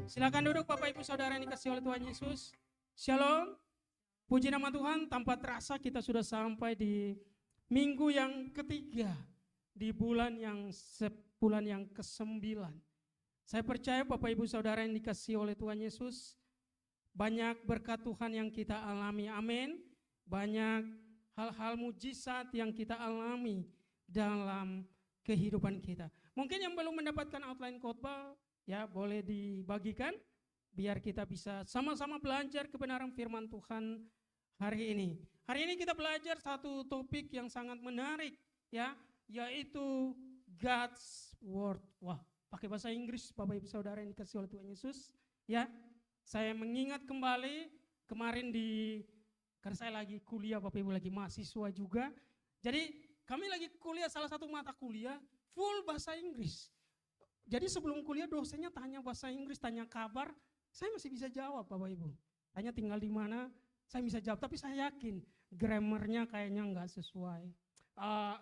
Silakan duduk Bapak Ibu Saudara yang dikasihi oleh Tuhan Yesus. Shalom. Puji nama Tuhan, tanpa terasa kita sudah sampai di minggu yang ketiga di bulan yang ke-9. Saya percaya Bapak Ibu Saudara yang dikasihi oleh Tuhan Yesus, banyak berkat Tuhan yang kita alami, amin. Banyak hal-hal mujizat yang kita alami dalam kehidupan kita. Mungkin yang belum mendapatkan outline khotbah, ya boleh dibagikan biar kita bisa sama-sama belajar kebenaran firman Tuhan hari ini. Hari ini kita belajar satu topik yang sangat menarik, ya, yaitu God's Word. Wah, pakai bahasa Inggris Bapak Ibu Saudara yang dikasihi oleh Tuhan Yesus, ya. Saya mengingat kembali kemarin karena saya lagi kuliah, Bapak Ibu lagi mahasiswa juga. Jadi kami lagi kuliah salah satu mata kuliah full bahasa Inggris. Jadi sebelum kuliah dosennya tanya bahasa Inggris, tanya kabar, saya masih bisa jawab Bapak Ibu. Tanya tinggal di mana, saya bisa jawab, tapi saya yakin grammarnya kayaknya nggak sesuai.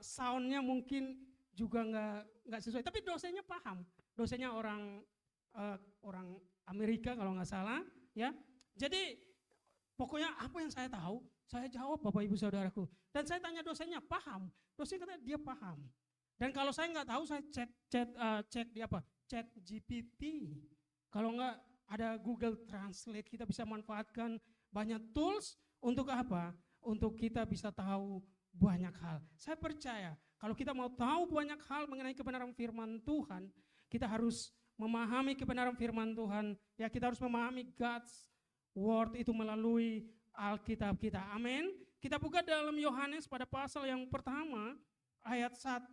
Soundnya mungkin juga nggak sesuai, tapi dosennya paham. Dosennya orang Amerika kalau nggak salah, ya. Jadi pokoknya apa yang saya tahu, saya jawab Bapak Ibu Saudaraku. Dan saya tanya dosennya, paham? Dosen kata dia paham. Dan kalau saya nggak tahu, saya cek di apa? Chat GPT. Kalau nggak ada Google Translate, kita bisa manfaatkan banyak tools untuk apa? Untuk kita bisa tahu banyak hal. Saya percaya kalau kita mau tahu banyak hal mengenai kebenaran firman Tuhan, kita harus memahami kebenaran firman Tuhan. Ya, kita harus memahami God's Word itu melalui Alkitab kita. Amin. Kita buka dalam Yohanes pada pasal yang pertama, ayat 1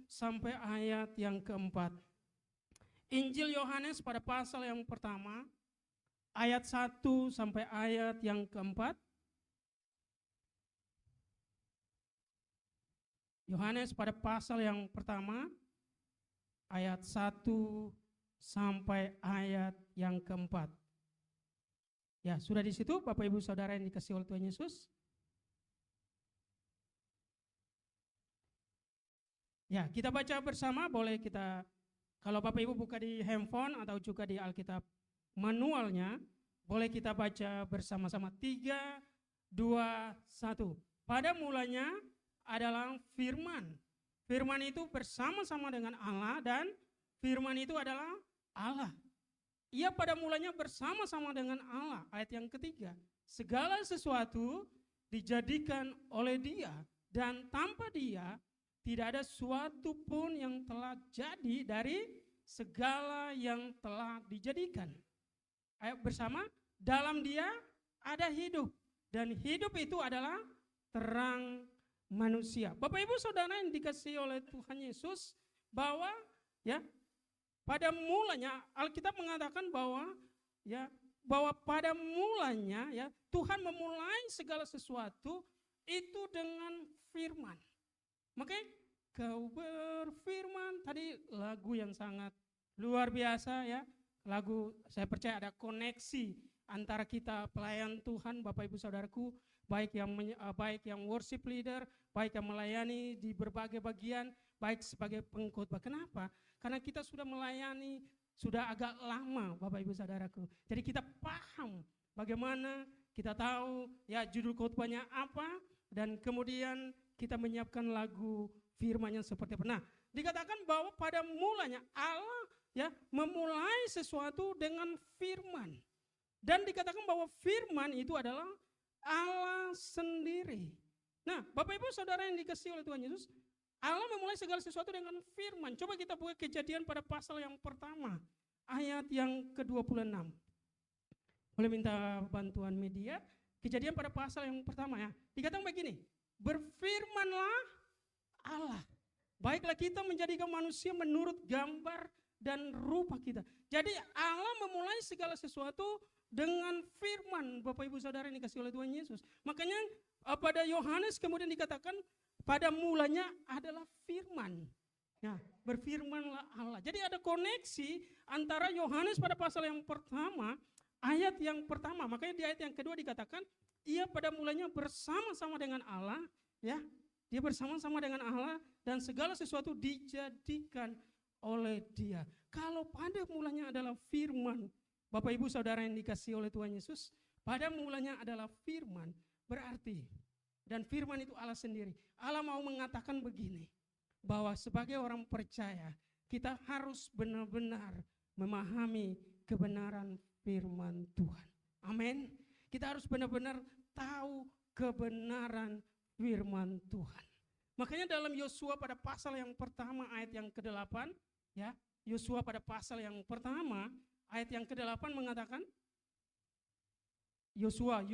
sampai ayat yang keempat. Injil Yohanes pada pasal yang pertama, ayat 1 sampai ayat yang keempat. Yohanes pada pasal yang pertama, ayat 1 sampai ayat yang keempat. Ya, sudah di situ Bapak Ibu Saudara yang dikasihi oleh Tuhan Yesus? Ya, kita baca bersama, boleh kita, kalau Bapak Ibu buka di handphone atau juga di Alkitab manualnya, boleh kita baca bersama-sama. 3, 2, 1. Pada mulanya adalah firman. Firman itu bersama-sama dengan Allah dan firman itu adalah Allah. Ia pada mulanya bersama-sama dengan Allah. Ayat yang ketiga. Segala sesuatu dijadikan oleh Dia dan tanpa Dia tidak ada suatu pun yang telah jadi dari segala yang telah dijadikan. Ayo bersama, dalam Dia ada hidup dan hidup itu adalah terang manusia. Bapak Ibu Saudara yang dikasihi oleh Tuhan Yesus, bahwa ya pada mulanya Alkitab mengatakan bahwa pada mulanya ya Tuhan memulai segala sesuatu itu dengan firman. Makanya kau berfirman, tadi lagu yang sangat luar biasa ya. Lagu, saya percaya ada koneksi antara kita pelayan Tuhan, Bapak Ibu Saudaraku, baik yang worship leader, baik yang melayani di berbagai bagian, baik sebagai pengkhotbah. Kenapa? Karena kita sudah melayani sudah agak lama Bapak Ibu Saudaraku. Jadi kita paham bagaimana, kita tahu ya judul khotbahnya apa, dan kemudian kita menyiapkan lagu firman-Nya seperti apa. Nah, dikatakan bahwa pada mulanya Allah ya memulai sesuatu dengan firman. Dan dikatakan bahwa firman itu adalah Allah sendiri. Nah, Bapak Ibu Saudara yang dikasihi oleh Tuhan Yesus, Allah memulai segala sesuatu dengan firman. Coba kita buka Kejadian pada pasal yang pertama, ayat yang ke-26. Boleh minta bantuan media? Kejadian pada pasal yang pertama ya. Dikatakan begini, berfirmanlah Allah, baiklah kita menjadikan manusia menurut gambar dan rupa kita. Jadi Allah memulai segala sesuatu dengan firman, Bapak Ibu Saudara yang dikasihi oleh Tuhan Yesus. Makanya pada Yohanes kemudian dikatakan pada mulanya adalah firman. Ya, berfirmanlah Allah. Jadi ada koneksi antara Yohanes pada pasal yang pertama, ayat yang pertama. Makanya di ayat yang kedua dikatakan ia pada mulanya bersama-sama dengan Allah, ya. Dia bersama-sama dengan Allah dan segala sesuatu dijadikan oleh Dia. Kalau pada mulanya adalah firman, Bapak Ibu Saudara yang dikasihi oleh Tuhan Yesus, pada mulanya adalah firman, berarti, dan firman itu Allah sendiri. Allah mau mengatakan begini, bahwa sebagai orang percaya, kita harus benar-benar memahami kebenaran firman Tuhan. Amin. Kita harus benar-benar tahu kebenaran firman Tuhan. Makanya dalam Yosua pada pasal yang pertama ayat yang ke-8, ya, Yosua pada pasal yang pertama ayat yang ke-8 mengatakan, Yosua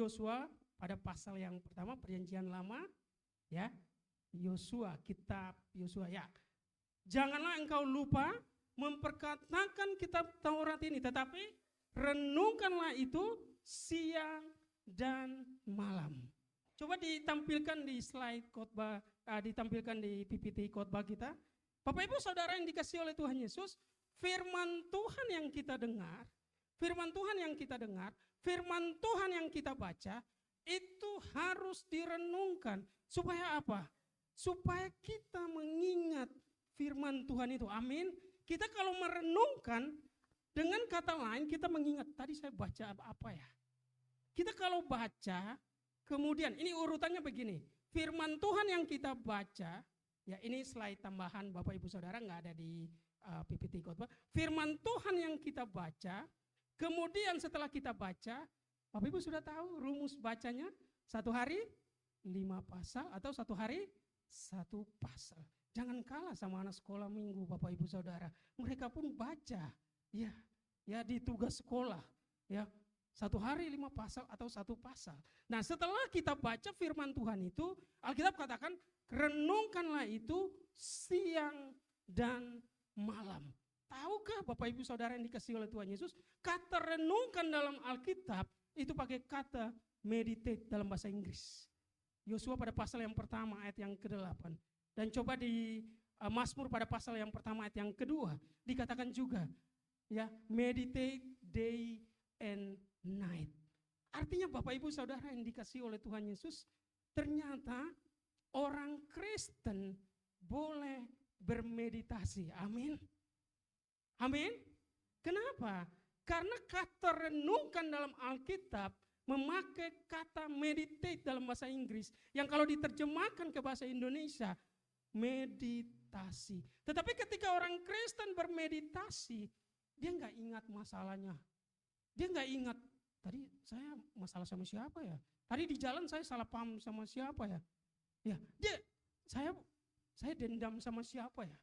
pada pasal yang pertama perjanjian lama, ya, Yosua, kitab Yosua, ya. Janganlah engkau lupa memperkatakan kitab Taurat ini, tetapi renungkanlah itu siang dan malam. Coba ditampilkan di slide khotbah, ditampilkan di PPT khotbah kita. Bapak Ibu Saudara yang dikasihi oleh Tuhan Yesus, firman Tuhan yang kita dengar, firman Tuhan yang kita dengar, firman Tuhan yang kita baca, itu harus direnungkan. Supaya apa? Supaya kita mengingat firman Tuhan itu. Amin. Kita kalau merenungkan, dengan kata lain kita mengingat, tadi saya baca apa ya? Kita kalau baca, kemudian ini urutannya begini, firman Tuhan yang kita baca, ya ini slide tambahan Bapak Ibu Saudara, nggak ada di PPT khotbah. Firman Tuhan yang kita baca, kemudian setelah kita baca, Bapak Ibu sudah tahu rumus bacanya, 1 hari 5 pasal atau 1 hari 1 pasal. Jangan kalah sama anak sekolah minggu Bapak Ibu Saudara. Mereka pun baca, ya di tugas sekolah, ya 1 hari 5 pasal atau 1 pasal. Nah setelah kita baca firman Tuhan itu, Alkitab katakan renungkanlah itu siang dan malam. Tahukah Bapak Ibu Saudara yang dikasihi oleh Tuhan Yesus, kata renungkan dalam Alkitab itu pakai kata meditate dalam bahasa Inggris. Yosua pada pasal yang pertama ayat yang ke-8. Dan coba di Mazmur pada pasal yang pertama ayat yang kedua dikatakan juga, ya, meditate day and night. Artinya Bapak Ibu Saudara yang dikasihi oleh Tuhan Yesus, ternyata orang Kristen boleh bermeditasi. Amin. Amin. Kenapa? Karena kata renungkan dalam Alkitab memakai kata meditate dalam bahasa Inggris, yang kalau diterjemahkan ke bahasa Indonesia meditasi. Tetapi ketika orang Kristen bermeditasi, dia nggak ingat masalahnya. Dia nggak ingat, tadi saya masalah sama siapa ya? Tadi di jalan saya salah paham sama siapa ya? Ya, saya dendam sama siapa ya?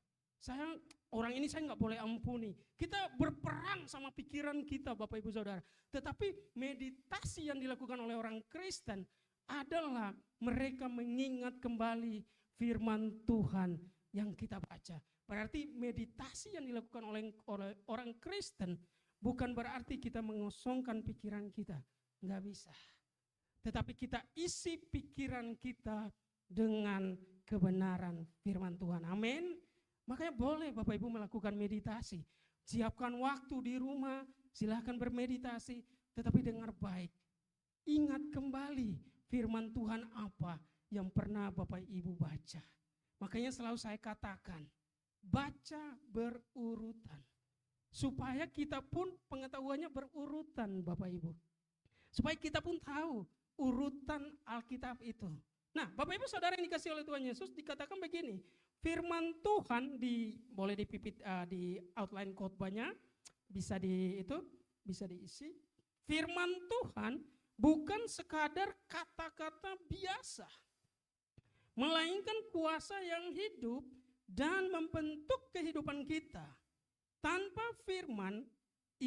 Orang ini saya nggak boleh ampuni. Kita berperang sama pikiran kita Bapak Ibu Saudara. Tetapi meditasi yang dilakukan oleh orang Kristen adalah mereka mengingat kembali firman Tuhan yang kita baca. Berarti meditasi yang dilakukan oleh orang Kristen bukan berarti kita mengosongkan pikiran kita. Nggak bisa. Tetapi kita isi pikiran kita dengan kebenaran firman Tuhan. Amin. Makanya boleh Bapak Ibu melakukan meditasi. Siapkan waktu di rumah, silahkan bermeditasi, tetapi dengar baik. Ingat kembali firman Tuhan apa yang pernah Bapak Ibu baca. Makanya selalu saya katakan, baca berurutan. Supaya kita pun pengetahuannya berurutan Bapak Ibu. Supaya kita pun tahu urutan Alkitab itu. Nah, Bapak Ibu Saudara yang dikasihi oleh Tuhan Yesus, dikatakan begini, firman Tuhan boleh di outline khotbahnya, bisa diisi. Firman Tuhan bukan sekadar kata-kata biasa, melainkan kuasa yang hidup dan membentuk kehidupan kita. Tanpa firman,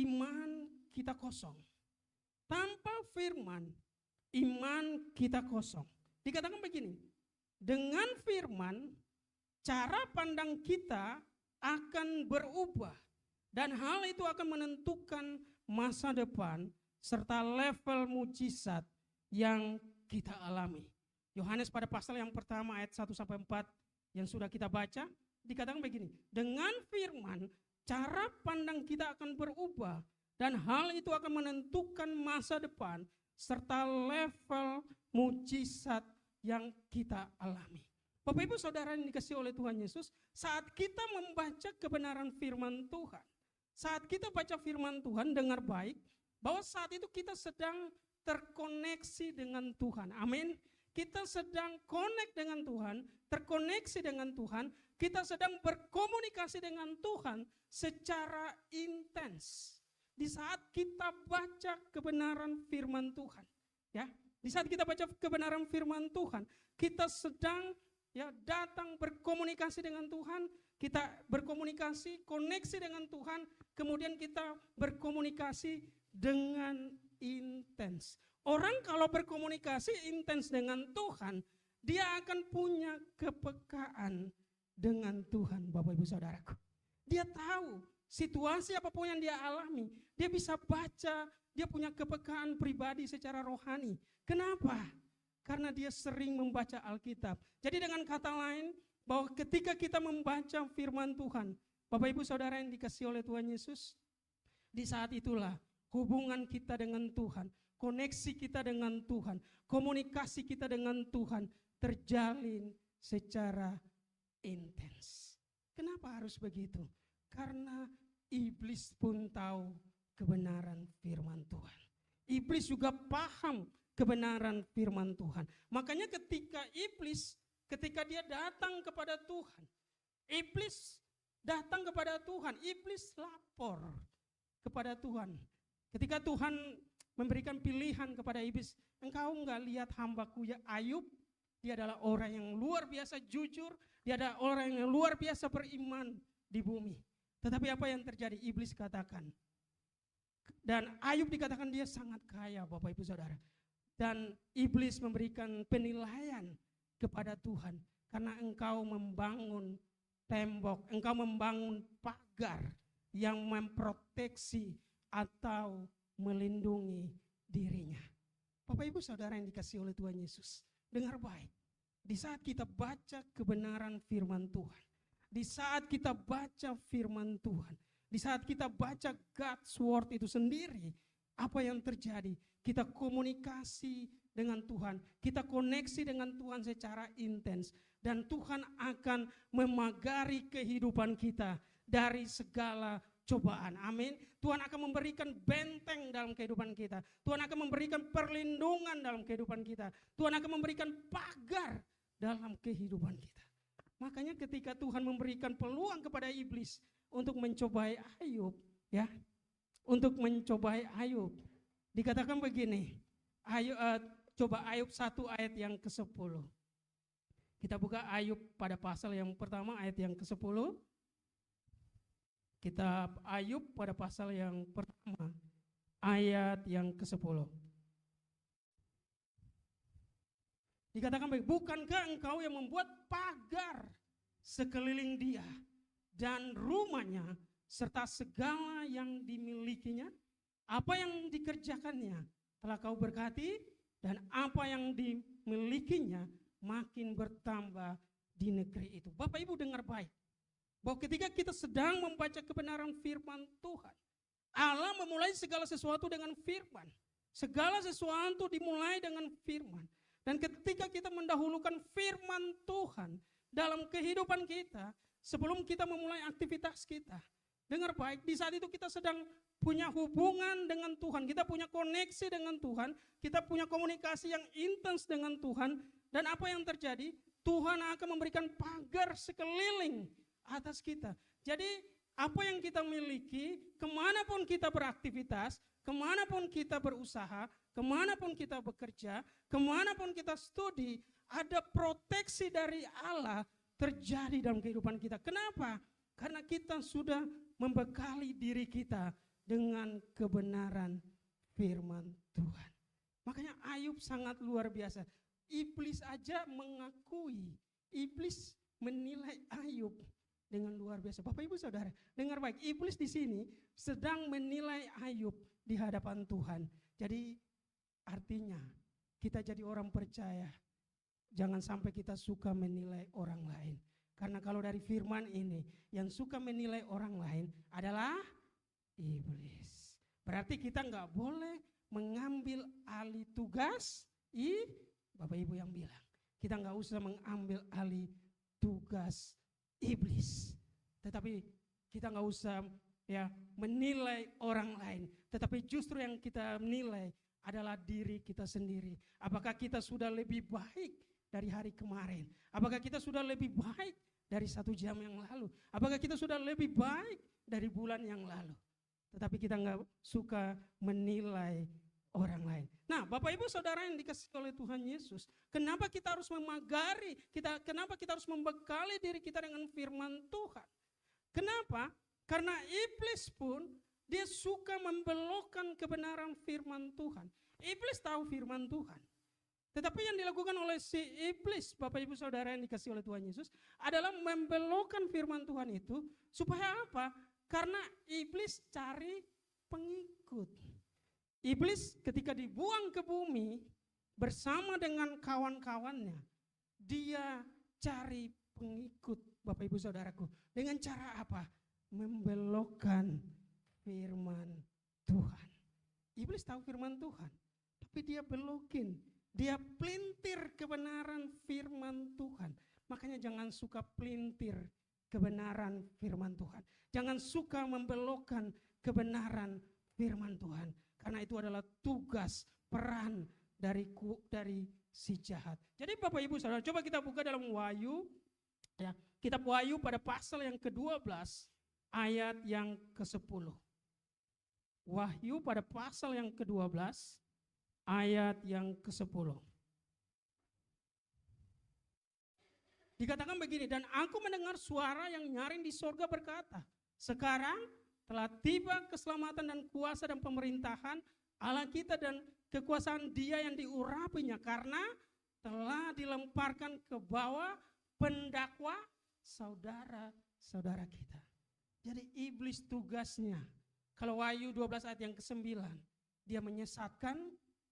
iman kita kosong. Tanpa firman, iman kita kosong. Dikatakan begini, dengan firman, cara pandang kita akan berubah. Dan hal itu akan menentukan masa depan serta level mujizat yang kita alami. Yohanes pada pasal yang pertama ayat 1-4 yang sudah kita baca, dikatakan begini, dengan firman, cara pandang kita akan berubah. Dan hal itu akan menentukan masa depan serta level mujizat yang kita alami. Bapak Ibu Saudara yang dikasihi oleh Tuhan Yesus, saat kita membaca kebenaran firman Tuhan, Saat kita baca firman Tuhan, dengar baik, bahwa saat itu kita sedang terkoneksi dengan Tuhan. Amin. Kita sedang connect dengan Tuhan, terkoneksi dengan Tuhan, kita sedang berkomunikasi dengan Tuhan secara intens. Di saat kita baca kebenaran firman Tuhan, ya, di saat kita baca kebenaran firman Tuhan, kita sedang datang berkomunikasi dengan Tuhan, kita berkomunikasi, koneksi dengan Tuhan, kemudian kita berkomunikasi dengan intens. Orang kalau berkomunikasi intens dengan Tuhan, dia akan punya kepekaan dengan Tuhan, Bapak Ibu Saudaraku. Dia tahu situasi apapun yang dia alami, dia bisa baca, dia punya kepekaan pribadi secara rohani. Kenapa? Karena dia sering membaca Alkitab. Jadi dengan kata lain, bahwa ketika kita membaca firman Tuhan, Bapak Ibu Saudara yang dikasihi oleh Tuhan Yesus, di saat itulah hubungan kita dengan Tuhan, koneksi kita dengan Tuhan, komunikasi kita dengan Tuhan terjalin secara intens. Kenapa harus begitu? Karena iblis pun tahu kebenaran firman Tuhan. Iblis juga paham kebenaran firman Tuhan. Makanya ketika dia datang kepada Tuhan, iblis datang kepada Tuhan, iblis lapor kepada Tuhan. Ketika Tuhan memberikan pilihan kepada iblis, engkau enggak lihat hambaku ya Ayub, dia adalah orang yang luar biasa jujur, dia adalah orang yang luar biasa beriman di bumi. Tetapi apa yang terjadi? Iblis katakan, dan Ayub dikatakan dia sangat kaya, Bapak Ibu Saudara. Dan iblis memberikan penilaian kepada Tuhan, karena engkau membangun tembok, engkau membangun pagar yang memproteksi atau melindungi dirinya. Bapak Ibu Saudara yang dikasihi oleh Tuhan Yesus, dengar baik. Di saat kita baca kebenaran firman Tuhan, di saat kita baca firman Tuhan, di saat kita baca God's Word itu sendiri, apa yang terjadi? Kita komunikasi dengan Tuhan, kita koneksi dengan Tuhan secara intens, dan Tuhan akan memagari kehidupan kita dari segala cobaan. Amin. Tuhan akan memberikan benteng dalam kehidupan kita. Tuhan akan memberikan perlindungan dalam kehidupan kita. Tuhan akan memberikan pagar dalam kehidupan kita. Makanya ketika Tuhan memberikan peluang kepada iblis untuk mencobai Ayub, ya, untuk mencobai Ayub, dikatakan begini, coba Ayub 1 ayat yang ke-10. Kita buka Ayub pada pasal yang pertama ayat yang ke-10. Kitab Ayub pada pasal yang pertama ayat yang ke-10. Dikatakan baik, bukankah engkau yang membuat pagar sekeliling dia dan rumahnya serta segala yang dimilikinya? Apa yang dikerjakannya telah kau berkati, dan apa yang dimilikinya makin bertambah di negeri itu. Bapak Ibu dengar baik, bahwa ketika kita sedang membaca kebenaran firman Tuhan, Allah memulai segala sesuatu dengan firman. Segala sesuatu dimulai dengan firman. Dan ketika kita mendahulukan firman Tuhan dalam kehidupan kita, sebelum kita memulai aktivitas kita, dengar baik, di saat itu kita sedang punya hubungan dengan Tuhan, kita punya koneksi dengan Tuhan, kita punya komunikasi yang intens dengan Tuhan, dan apa yang terjadi? Tuhan akan memberikan pagar sekeliling atas kita. Jadi apa yang kita miliki, kemanapun kita beraktivitas, kemanapun kita berusaha, kemanapun kita bekerja, kemanapun kita studi, ada proteksi dari Allah terjadi dalam kehidupan kita. Kenapa? Karena kita sudah membekali diri kita dengan kebenaran firman Tuhan. Makanya Ayub sangat luar biasa. Iblis aja mengakui, iblis menilai Ayub dengan luar biasa. Bapak Ibu Saudara, dengar baik, iblis di sini sedang menilai Ayub di hadapan Tuhan. Jadi artinya kita jadi orang percaya, jangan sampai kita suka menilai orang lain. Karena kalau dari firman ini, yang suka menilai orang lain adalah iblis. Berarti kita nggak boleh mengambil alih tugas. Bapak Ibu yang bilang, kita nggak usah mengambil alih tugas iblis. Tetapi kita nggak usah ya menilai orang lain, tetapi justru yang kita nilai adalah diri kita sendiri. Apakah kita sudah lebih baik dari hari kemarin? Apakah kita sudah lebih baik dari 1 jam yang lalu? Apakah kita sudah lebih baik dari bulan yang lalu? Tetapi kita nggak suka menilai orang lain. Nah, Bapak Ibu Saudara yang dikasihi oleh Tuhan Yesus, kenapa kita harus memagari, kenapa kita harus membekali diri kita dengan firman Tuhan? Kenapa? Karena iblis pun dia suka membelokkan kebenaran firman Tuhan. Iblis tahu firman Tuhan. Tetapi yang dilakukan oleh si iblis, Bapak Ibu Saudara yang dikasihi oleh Tuhan Yesus, adalah membelokkan firman Tuhan itu supaya apa? Karena iblis cari pengikut. Iblis ketika dibuang ke bumi bersama dengan kawan-kawannya, dia cari pengikut, Bapak Ibu Saudaraku. Dengan cara apa? Membelokkan firman Tuhan. Iblis tahu firman Tuhan, tapi dia belokin. Dia pelintir kebenaran firman Tuhan. Makanya jangan suka pelintir kebenaran firman Tuhan. Jangan suka membelokkan kebenaran firman Tuhan. Karena itu adalah tugas, peran dari si jahat. Jadi Bapak Ibu Saudara, coba kita buka dalam Wahyu, ya, kitab Wahyu pada pasal yang ke-12 ayat yang ke-10. Wahyu pada pasal yang ke-12 ayat yang ke-10. Dikatakan begini, dan aku mendengar suara yang nyaring di sorga berkata, sekarang telah tiba keselamatan dan kuasa dan pemerintahan Allah kita dan kekuasaan Dia yang diurapinya, karena telah dilemparkan ke bawah pendakwa saudara-saudara kita. Jadi iblis tugasnya, kalau Wahyu 12 ayat yang ke-9, dia menyesatkan,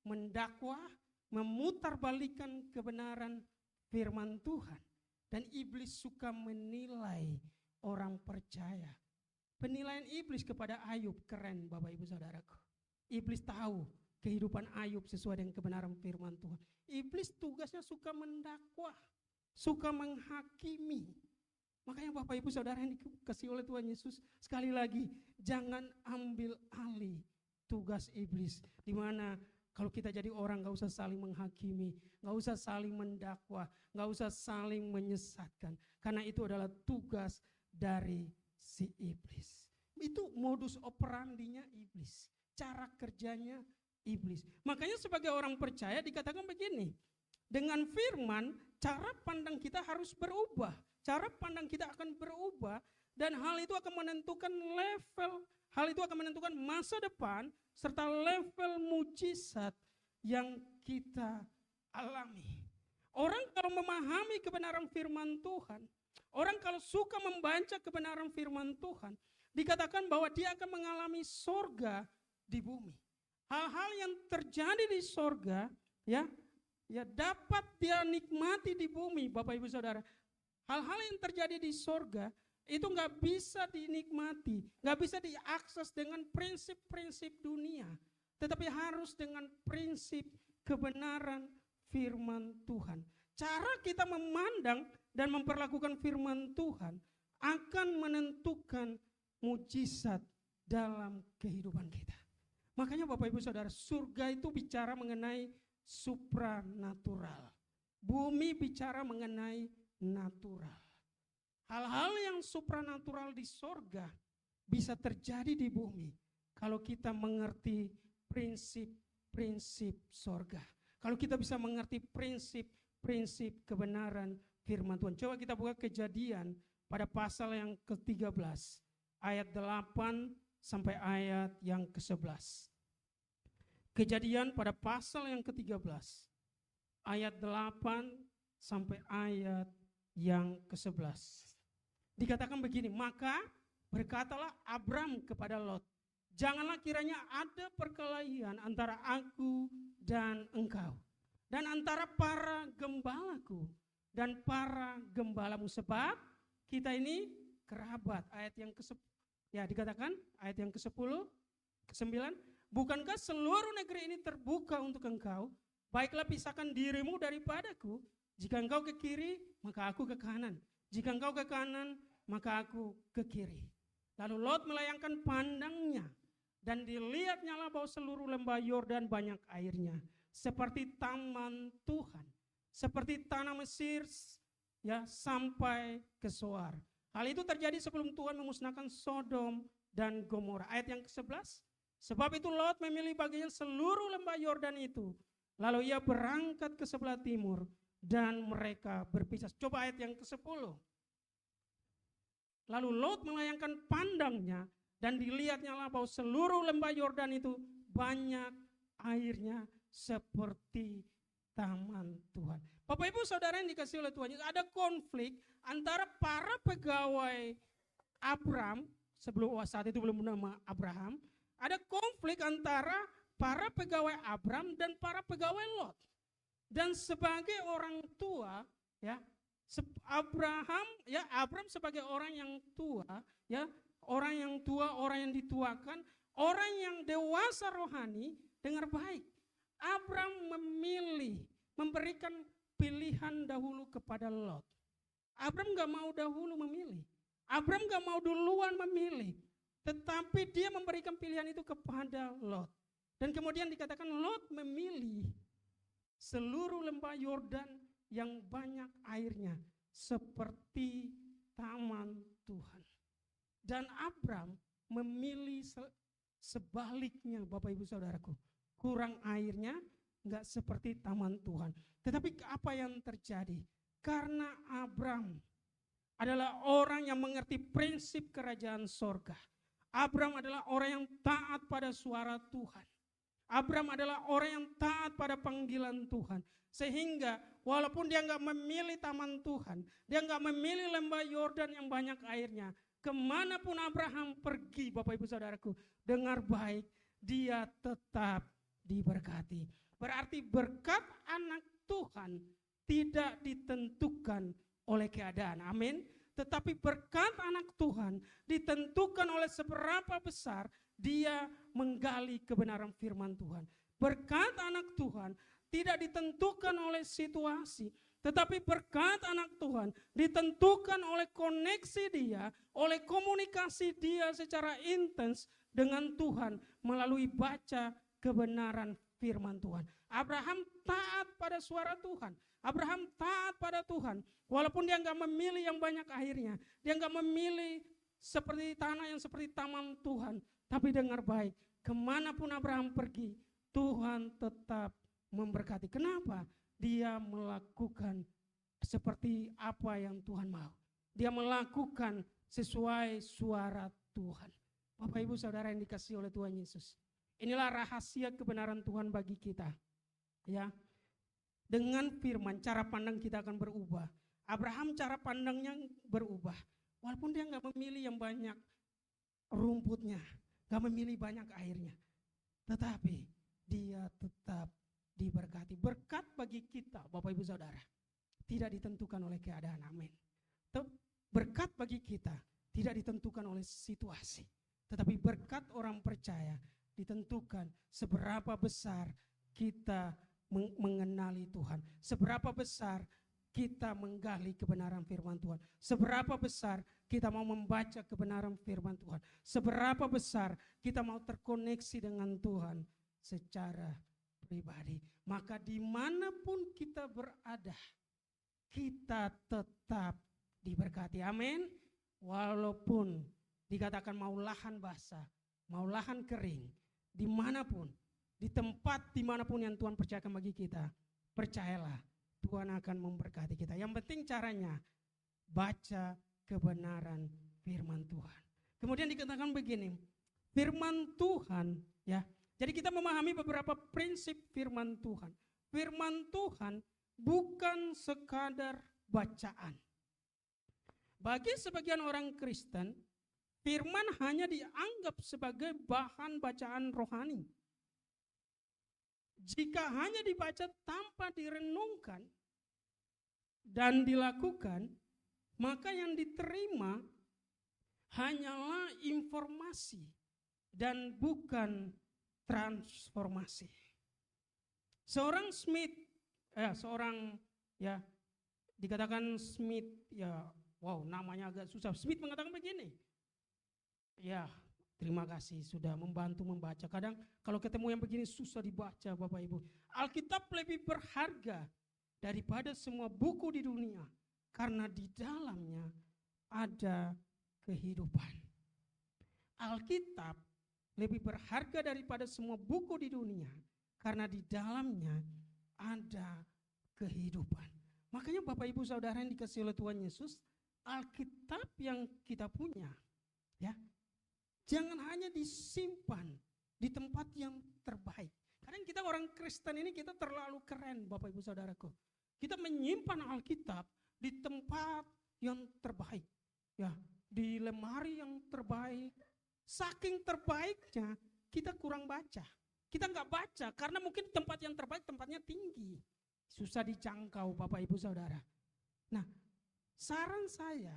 mendakwa, memutarbalikkan kebenaran firman Tuhan. Dan iblis suka menilai orang percaya. Penilaian iblis kepada Ayub keren, Bapak Ibu Saudaraku. Iblis tahu kehidupan Ayub sesuai dengan kebenaran firman Tuhan. Iblis tugasnya suka mendakwa, suka menghakimi. Makanya Bapak Ibu Saudara yang dikasihi oleh Tuhan Yesus, sekali lagi jangan ambil alih tugas iblis. Di mana kalau kita jadi orang gak usah saling menghakimi, gak usah saling mendakwa, gak usah saling menyesatkan. Karena itu adalah tugas dari si iblis. Itu modus operandinya iblis, cara kerjanya iblis. Makanya sebagai orang percaya dikatakan begini, dengan firman cara pandang kita harus berubah. Cara pandang kita akan berubah dan hal itu akan menentukan level, hal itu akan menentukan masa depan serta level mujizat yang kita alami. Orang kalau memahami kebenaran firman Tuhan, orang kalau suka membaca kebenaran firman Tuhan, dikatakan bahwa dia akan mengalami sorga di bumi. Hal-hal yang terjadi di sorga, ya dapat dia nikmati di bumi, Bapak Ibu Saudara. Hal-hal yang terjadi di sorga itu nggak bisa dinikmati, nggak bisa diakses dengan prinsip-prinsip dunia, tetapi harus dengan prinsip kebenaran firman Tuhan. Cara kita memandang dan memperlakukan firman Tuhan akan menentukan mujizat dalam kehidupan kita. Makanya Bapak Ibu Saudara, surga itu bicara mengenai supranatural. Bumi bicara mengenai natural. Hal-hal yang supranatural di sorga bisa terjadi di bumi kalau kita mengerti prinsip-prinsip sorga. Kalau kita bisa mengerti prinsip-prinsip kebenaran firman Tuhan. Coba kita buka Kejadian pada pasal yang ke-13 ayat 8 sampai ayat yang ke-11. Kejadian pada pasal yang ke-13 ayat 8 sampai ayat yang ke-11. Dikatakan begini, maka berkatalah Abram kepada Lot, janganlah kiranya ada perkelahian antara aku dan engkau, dan antara para gembalaku dan para gembalamu, sebab kita ini kerabat. Ayat yang dikatakan ayat yang ke-10, ke-9, bukankah seluruh negeri ini terbuka untuk engkau? Baiklah pisahkan dirimu daripadaku. Jika engkau ke kiri, maka aku ke kanan. Jika engkau ke kanan, maka aku ke kiri. Lalu Lot melayangkan pandangnya dan dilihatnyalah bahwa seluruh lembah Yordan banyak airnya, seperti taman Tuhan, seperti tanah Mesir ya sampai ke Soar. Hal itu terjadi sebelum Tuhan memusnahkan Sodom dan Gomora. Ayat yang ke-11. Sebab itu Lot memilih bagian seluruh lembah Yordan itu. Lalu ia berangkat ke sebelah timur dan mereka berpisah. Coba ayat yang ke-10. Lalu Lot melayangkan pandangnya dan dilihatnyalah bahwa seluruh lembah Yordan itu banyak airnya seperti taman Tuhan. Bapak Ibu Saudara yang dikasihi oleh Tuhan, ada konflik antara para pegawai Abram, sebelum saat itu belum nama Abraham, ada konflik antara para pegawai Abram dan para pegawai Lot. Dan sebagai orang tua, ya, Abram sebagai orang yang tua, ya, orang yang tua, orang yang dituakan, orang yang dewasa rohani, dengar baik. Abram memilih, memberikan pilihan dahulu kepada Lot. Abram gak mau dahulu memilih. Abram gak mau duluan memilih. Tetapi dia memberikan pilihan itu kepada Lot. Dan kemudian dikatakan Lot memilih seluruh lembah Yordan yang banyak airnya seperti taman Tuhan. Dan Abram memilih sebaliknya, Bapak Ibu Saudaraku. Kurang airnya, enggak seperti taman Tuhan. Tetapi apa yang terjadi? Karena Abram adalah orang yang mengerti prinsip kerajaan sorga. Abram adalah orang yang taat pada suara Tuhan. Abram adalah orang yang taat pada panggilan Tuhan. Sehingga walaupun dia enggak memilih taman Tuhan, dia enggak memilih lembah Yordan yang banyak airnya, kemanapun Abraham pergi, Bapak Ibu Saudaraku, dengar baik, dia tetap diberkati. Berarti berkat anak Tuhan tidak ditentukan oleh keadaan. Amin. Tetapi berkat anak Tuhan ditentukan oleh seberapa besar dia menggali kebenaran firman Tuhan. Berkat anak Tuhan tidak ditentukan oleh situasi, tetapi berkat anak Tuhan ditentukan oleh koneksi dia, oleh komunikasi dia secara intens dengan Tuhan melalui baca kebenaran firman Tuhan. Abraham taat pada suara Tuhan. Abraham taat pada Tuhan. Walaupun dia enggak memilih yang banyak airnya. Dia enggak memilih seperti tanah yang seperti taman Tuhan. Tapi dengar baik, kemanapun Abraham pergi, Tuhan tetap memberkati. Kenapa? Dia melakukan seperti apa yang Tuhan mau. Dia melakukan sesuai suara Tuhan. Bapak Ibu Saudara yang dikasihi oleh Tuhan Yesus. Inilah rahasia kebenaran Tuhan bagi kita. Ya. Dengan firman cara pandang kita akan berubah. Abraham cara pandangnya berubah. Walaupun dia enggak memilih yang banyak rumputnya, enggak memilih banyak airnya. Tetapi dia tetap diberkati. Berkat bagi kita, Bapak Ibu Saudara, tidak ditentukan oleh keadaan. Amin. Berkat bagi kita tidak ditentukan oleh situasi. Tetapi berkat orang percaya ditentukan seberapa besar kita mengenali Tuhan. Seberapa besar kita menggali kebenaran firman Tuhan. Seberapa besar kita mau membaca kebenaran firman Tuhan. Seberapa besar kita mau terkoneksi dengan Tuhan secara pribadi. Maka dimanapun kita berada, kita tetap diberkati. Amin. Walaupun dikatakan mau lahan basah, mau lahan kering, dimanapun, di tempat dimanapun yang Tuhan percayakan bagi kita, percayalah Tuhan akan memberkati kita. Yang penting caranya baca kebenaran firman Tuhan. Kemudian dikatakan begini, firman Tuhan, ya. Jadi kita memahami beberapa prinsip firman Tuhan. Firman Tuhan bukan sekadar bacaan. Bagi sebagian orang Kristen, firman hanya dianggap sebagai bahan bacaan rohani. Jika hanya dibaca tanpa direnungkan dan dilakukan, maka yang diterima hanyalah informasi dan bukan transformasi. Seorang Smith, dikatakan Smith, ya wow namanya agak susah. Smith mengatakan begini, Ya, terima kasih sudah membantu membaca. Kadang kalau ketemu yang begini susah dibaca Bapak Ibu. Alkitab lebih berharga daripada semua buku di dunia. Karena di dalamnya ada kehidupan. Alkitab lebih berharga daripada semua buku di dunia. Karena di dalamnya ada kehidupan. Makanya Bapak Ibu Saudara yang dikasihi oleh Tuhan Yesus, Alkitab yang kita punya, ya, jangan hanya disimpan di tempat yang terbaik. Kadang kita orang Kristen ini kita terlalu keren Bapak Ibu Saudaraku. Kita menyimpan Alkitab di tempat yang terbaik. Ya, di lemari yang terbaik. Saking terbaiknya kita kurang baca. Kita nggak baca karena mungkin tempat yang terbaik tempatnya tinggi. Susah dijangkau Bapak Ibu Saudara. Nah, saran saya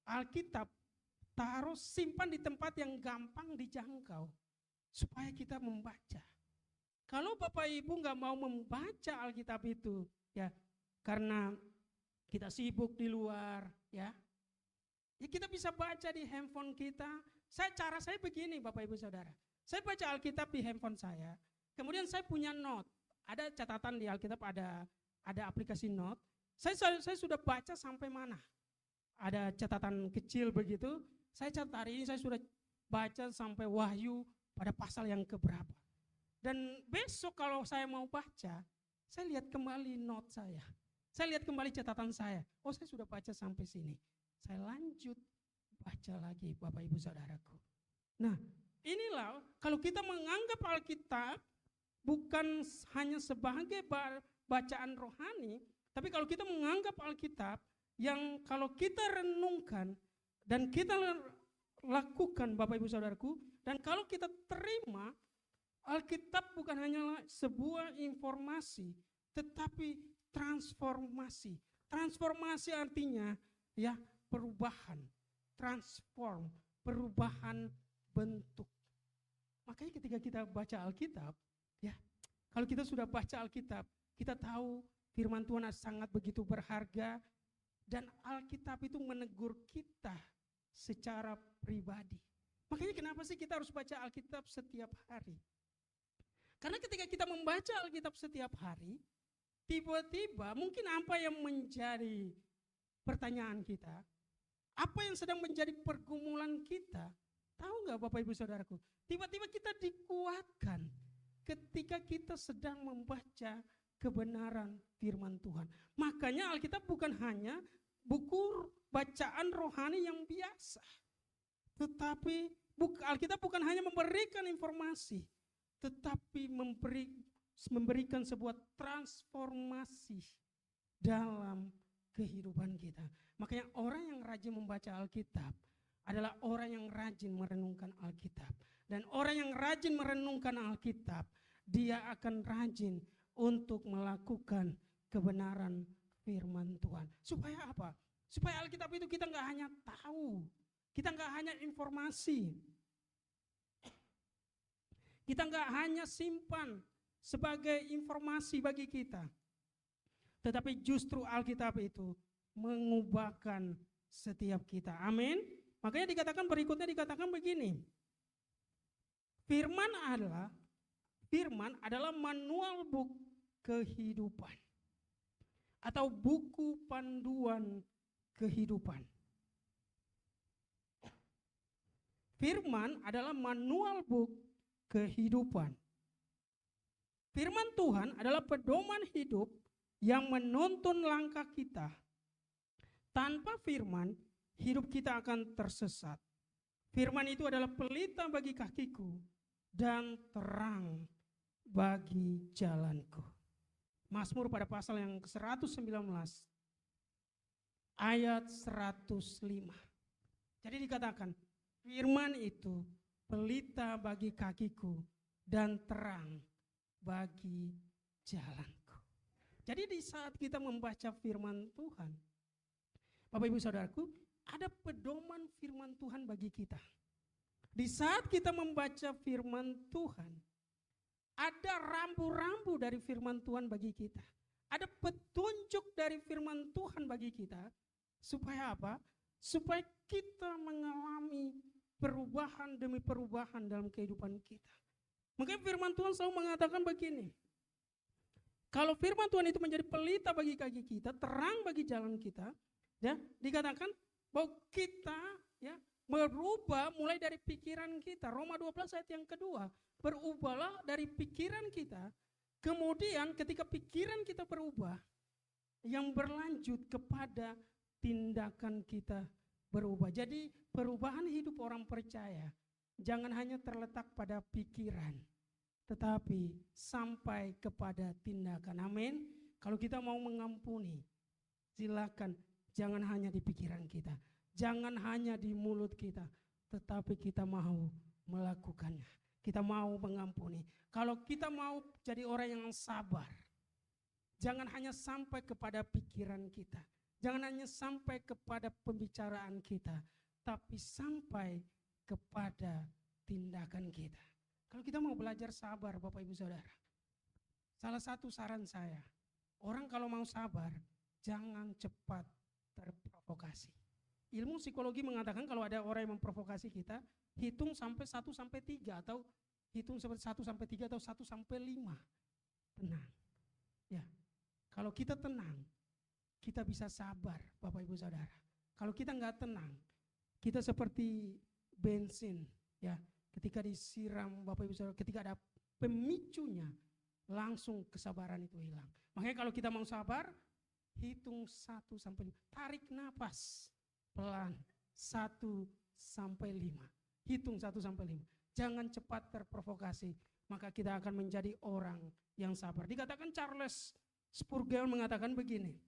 Alkitab taruh simpan di tempat yang gampang dijangkau supaya kita membaca. Kalau Bapak Ibu nggak mau membaca Alkitab itu, ya karena kita sibuk di luar, ya kita bisa baca di handphone kita. Cara saya begini Bapak Ibu Saudara. Saya baca Alkitab di handphone saya. Kemudian saya punya note. Ada catatan di Alkitab, ada aplikasi note. Saya sudah baca sampai mana. Ada catatan kecil begitu. Saya catat hari ini saya sudah baca sampai Wahyu pada pasal yang keberapa. Dan besok kalau saya mau baca, saya lihat kembali note saya. Saya lihat kembali catatan saya. Oh, saya sudah baca sampai sini. Saya lanjut baca lagi Bapak Ibu Saudaraku. Nah, inilah kalau kita menganggap Alkitab bukan hanya sebagai bacaan rohani, tapi kalau kita menganggap Alkitab yang kalau kita renungkan dan kita lakukan Bapak Ibu Saudaraku, dan kalau kita terima, Alkitab bukan hanyalah sebuah informasi, tetapi transformasi. Transformasi artinya ya perubahan, transform, perubahan bentuk. Makanya ketika kita baca Alkitab, ya kalau kita sudah baca Alkitab, kita tahu firman Tuhan sangat begitu berharga dan Alkitab itu menegur kita secara pribadi. Makanya kenapa sih kita harus baca Alkitab setiap hari? Karena ketika kita membaca Alkitab setiap hari, tiba-tiba mungkin apa yang menjadi pertanyaan kita, apa yang sedang menjadi pergumulan kita, tahu nggak Bapak Ibu Saudaraku? Tiba-tiba kita dikuatkan ketika kita sedang membaca kebenaran firman Tuhan. Makanya Alkitab bukan hanya buku bacaan rohani yang biasa, tetapi Alkitab bukan hanya memberikan informasi, tetapi memberikan sebuah transformasi dalam kehidupan kita. Makanya orang yang rajin membaca Alkitab adalah orang yang rajin merenungkan Alkitab. Dan orang yang rajin merenungkan Alkitab, dia akan rajin untuk melakukan kebenaran firman Tuhan. Supaya apa? Supaya Alkitab itu kita nggak hanya tahu, kita nggak hanya informasi, kita nggak hanya simpan sebagai informasi bagi kita, tetapi justru Alkitab itu mengubahkan setiap kita. Amin. Makanya dikatakan berikutnya dikatakan begini. Firman adalah manual buku kehidupan atau buku panduan kehidupan. Firman adalah manual buku kehidupan. Firman Tuhan adalah pedoman hidup yang menuntun langkah kita. Tanpa firman, hidup kita akan tersesat. Firman itu adalah pelita bagi kakiku dan terang bagi jalanku. Mazmur pada pasal yang ke-119 ayat 105. Jadi dikatakan, firman itu pelita bagi kakiku dan terang bagi jalanku. Jadi di saat kita membaca firman Tuhan, Bapak Ibu Saudaraku, ada pedoman firman Tuhan bagi kita. Di saat kita membaca firman Tuhan, ada rambu-rambu dari firman Tuhan bagi kita. Ada petunjuk dari firman Tuhan bagi kita. Supaya apa? Supaya kita mengalami perubahan demi perubahan dalam kehidupan kita. Makanya firman Tuhan selalu mengatakan begini, kalau firman Tuhan itu menjadi pelita bagi kaki kita, terang bagi jalan kita, ya, dikatakan bahwa kita ya berubah mulai dari pikiran kita. Roma 12 ayat yang kedua, berubahlah dari pikiran kita, kemudian ketika pikiran kita berubah, yang berlanjut kepada tindakan kita berubah. Jadi perubahan hidup orang percaya jangan hanya terletak pada pikiran, tetapi sampai kepada tindakan. Amin. Kalau kita mau mengampuni, silakan jangan hanya di pikiran kita, jangan hanya di mulut kita, tetapi kita mau melakukannya. Kita mau mengampuni. Kalau kita mau jadi orang yang sabar, jangan hanya sampai kepada pikiran kita, jangan hanya sampai kepada pembicaraan kita, tapi sampai kepada tindakan kita. Kalau kita mau belajar sabar, Bapak Ibu Saudara, salah satu saran saya, orang kalau mau sabar, jangan cepat terprovokasi. Ilmu psikologi mengatakan kalau ada orang yang memprovokasi kita, hitung sampai 1 sampai 3 atau hitung sampai 1 sampai 3 atau 1 sampai 5. Tenang. Ya. Kalau kita tenang, kita bisa sabar, Bapak Ibu Saudara. Kalau kita enggak tenang, kita seperti bensin, ya. Ketika disiram, Bapak Ibu Saudara, ketika ada pemicunya, langsung kesabaran itu hilang. Makanya kalau kita mau sabar, hitung 1 sampai 5. Tarik napas pelan 1 sampai 5. Hitung 1 sampai 5. Jangan cepat terprovokasi, maka kita akan menjadi orang yang sabar. Dikatakan Charles Spurgeon mengatakan begini,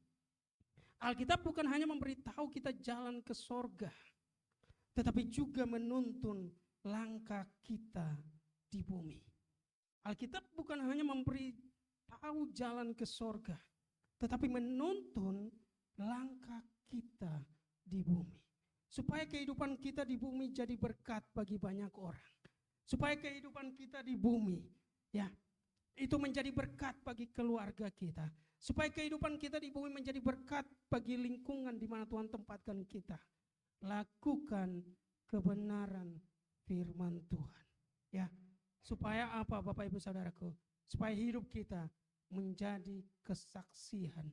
Alkitab bukan hanya memberitahu kita jalan ke sorga, tetapi juga menuntun langkah kita di bumi. Alkitab bukan hanya memberitahu jalan ke sorga, tetapi menuntun langkah kita di bumi. Supaya kehidupan kita di bumi jadi berkat bagi banyak orang. Supaya kehidupan kita di bumi, ya, itu menjadi berkat bagi keluarga kita. Supaya kehidupan kita di bumi menjadi berkat bagi lingkungan di mana Tuhan tempatkan kita. Lakukan kebenaran firman Tuhan. Ya, supaya apa Bapak Ibu Saudaraku? Supaya hidup kita menjadi kesaksian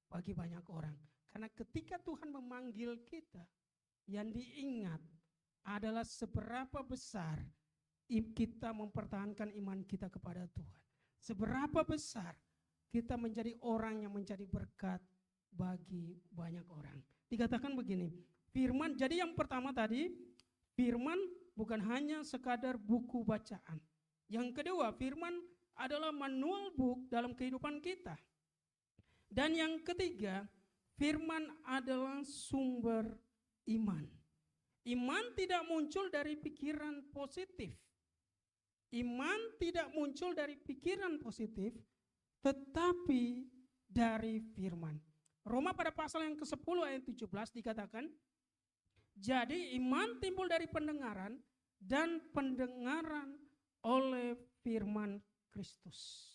bagi banyak orang. Karena ketika Tuhan memanggil kita, yang diingat adalah seberapa besar kita mempertahankan iman kita kepada Tuhan. Seberapa besar kita menjadi orang yang menjadi berkat bagi banyak orang. Dikatakan begini, firman, jadi yang pertama tadi, firman bukan hanya sekadar buku bacaan. Yang kedua, firman adalah manual book dalam kehidupan kita. Dan yang ketiga, firman adalah sumber iman. Iman tidak muncul dari pikiran positif. Iman tidak muncul dari pikiran positif, tetapi dari firman. Roma pada pasal yang ke-10 ayat 17 dikatakan, jadi iman timbul dari pendengaran dan pendengaran oleh firman Kristus.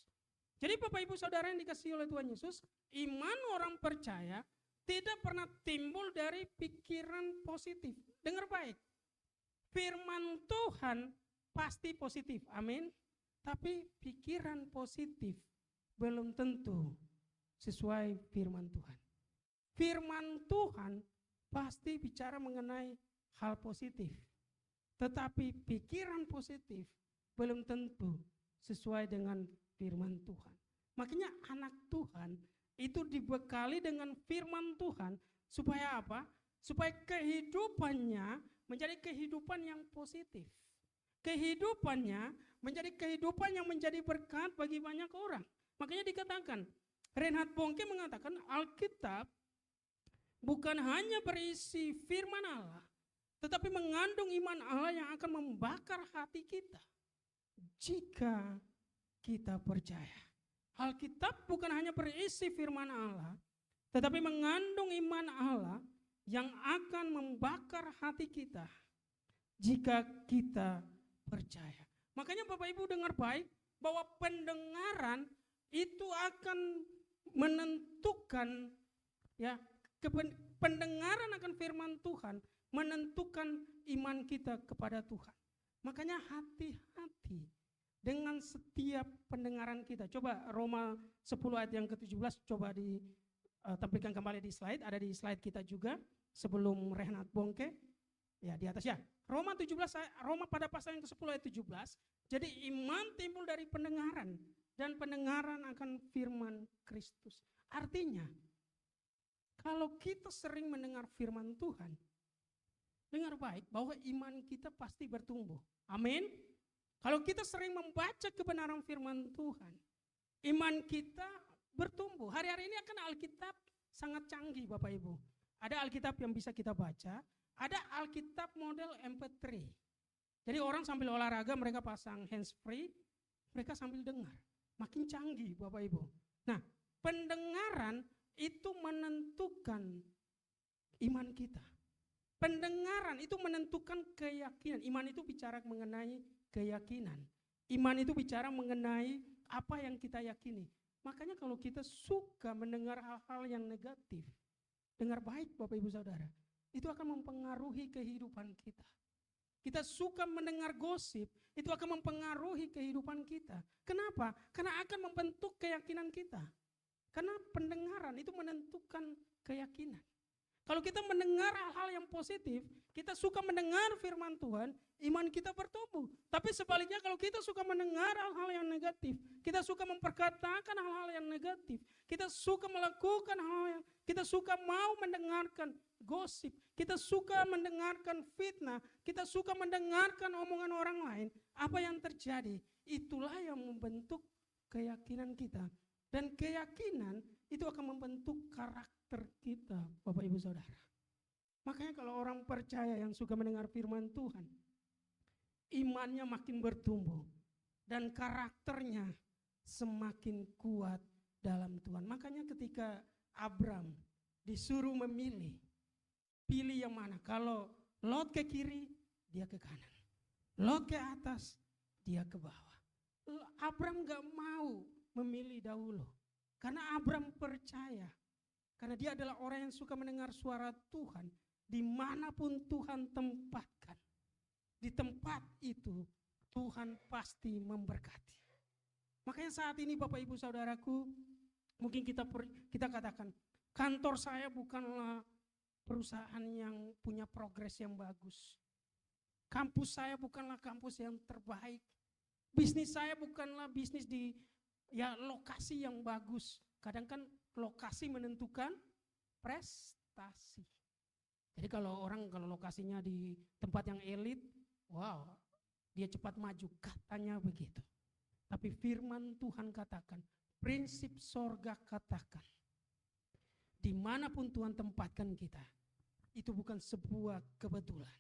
Jadi Bapak Ibu Saudara yang dikasihi oleh Tuhan Yesus, iman orang percaya tidak pernah timbul dari pikiran positif. Dengar baik, firman Tuhan pasti positif, amin. Tapi pikiran positif belum tentu sesuai firman Tuhan. Firman Tuhan pasti bicara mengenai hal positif, tetapi pikiran positif belum tentu sesuai dengan firman Tuhan. Makanya anak Tuhan itu dibekali dengan firman Tuhan supaya apa? Supaya kehidupannya menjadi kehidupan yang positif. Kehidupannya menjadi kehidupan yang menjadi berkat bagi banyak orang. Makanya dikatakan, Reinhard Bonnke mengatakan Alkitab bukan hanya berisi firman Allah, tetapi mengandung iman Allah yang akan membakar hati kita jika kita percaya. Alkitab bukan hanya berisi firman Allah, tetapi mengandung iman Allah yang akan membakar hati kita jika kita percaya. Makanya Bapak Ibu dengar baik bahwa pendengaran itu akan menentukan, ya, pendengaran akan firman Tuhan menentukan iman kita kepada Tuhan. Makanya hati-hati dengan setiap pendengaran kita. Coba Roma 10 ayat yang ke-17 coba ditampilkan kembali di slide, ada di slide kita juga sebelum Rehnat bongke. Ya, di atas ya. Roma pada pasal yang ke-10 ayat 17. Jadi iman timbul dari pendengaran dan pendengaran akan firman Kristus. Artinya, kalau kita sering mendengar firman Tuhan, dengar baik bahwa iman kita pasti bertumbuh. Amin. Kalau kita sering membaca kebenaran firman Tuhan, iman kita bertumbuh. Hari-hari ini akan Alkitab sangat canggih Bapak Ibu. Ada Alkitab yang bisa kita baca, ada Alkitab model MP3. Jadi orang sambil olahraga mereka pasang hands free, mereka sambil dengar. Makin canggih Bapak Ibu. Nah, pendengaran itu menentukan iman kita. Pendengaran itu menentukan keyakinan. Iman itu bicara mengenai keyakinan. Iman itu bicara mengenai apa yang kita yakini. Makanya kalau kita suka mendengar hal-hal yang negatif, dengar baik Bapak Ibu Saudara, itu akan mempengaruhi kehidupan kita. Kita suka mendengar gosip, itu akan mempengaruhi kehidupan kita. Kenapa? Karena akan membentuk keyakinan kita. Karena pendengaran itu menentukan keyakinan. Kalau kita mendengar hal-hal yang positif, kita suka mendengar firman Tuhan, iman kita bertumbuh. Tapi sebaliknya kalau kita suka mendengar hal-hal yang negatif, kita suka memperkatakan hal-hal yang negatif, kita suka melakukan hal yang, kita suka mau mendengarkan gosip, kita suka mendengarkan fitnah, kita suka mendengarkan omongan orang lain, apa yang terjadi? Itulah yang membentuk keyakinan kita. Dan keyakinan itu akan membentuk karakter kita, Bapak Ibu Saudara. Makanya kalau orang percaya yang suka mendengar firman Tuhan, imannya makin bertumbuh dan karakternya semakin kuat dalam Tuhan. Makanya ketika Abram disuruh memilih, pilih yang mana? Kalau Lot ke kiri, dia ke kanan. Lot ke atas, dia ke bawah. Abram gak mau memilih dahulu. Karena Abram percaya. Karena dia adalah orang yang suka mendengar suara Tuhan. Dimanapun Tuhan tempatkan. Di tempat itu Tuhan pasti memberkati. Makanya saat ini Bapak Ibu Saudaraku, mungkin kita katakan, kantor saya bukanlah perusahaan yang punya progres yang bagus. Kampus saya bukanlah kampus yang terbaik. Bisnis saya bukanlah bisnis di lokasi yang bagus. Kadang kan lokasi menentukan prestasi. Jadi kalau lokasinya di tempat yang elit, wow, dia cepat maju, katanya begitu. Tapi firman Tuhan katakan, prinsip sorga katakan, dimanapun Tuhan tempatkan kita, itu bukan sebuah kebetulan.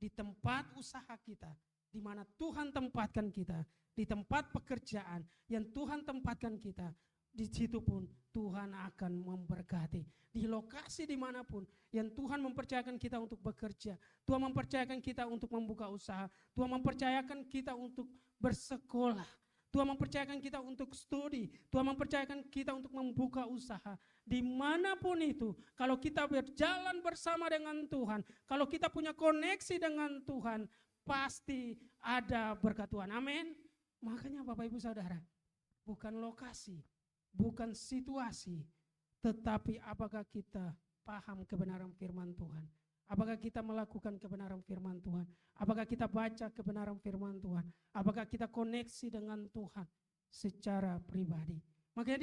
Di tempat usaha kita, di mana Tuhan tempatkan kita, di tempat pekerjaan yang Tuhan tempatkan kita, di situ pun Tuhan akan memberkati. Di lokasi dimanapun yang Tuhan mempercayakan kita untuk bekerja, Tuhan mempercayakan kita untuk membuka usaha, Tuhan mempercayakan kita untuk bersekolah, Tuhan mempercayakan kita untuk studi, Tuhan mempercayakan kita untuk membuka usaha. Dimanapun itu, kalau kita berjalan bersama dengan Tuhan, kalau kita punya koneksi dengan Tuhan, pasti ada berkat Tuhan. Amin. Makanya Bapak Ibu Saudara, bukan lokasi, bukan situasi, tetapi apakah kita paham kebenaran firman Tuhan? Apakah kita melakukan kebenaran firman Tuhan? Apakah kita baca kebenaran firman Tuhan? Apakah kita koneksi dengan Tuhan secara pribadi? Makanya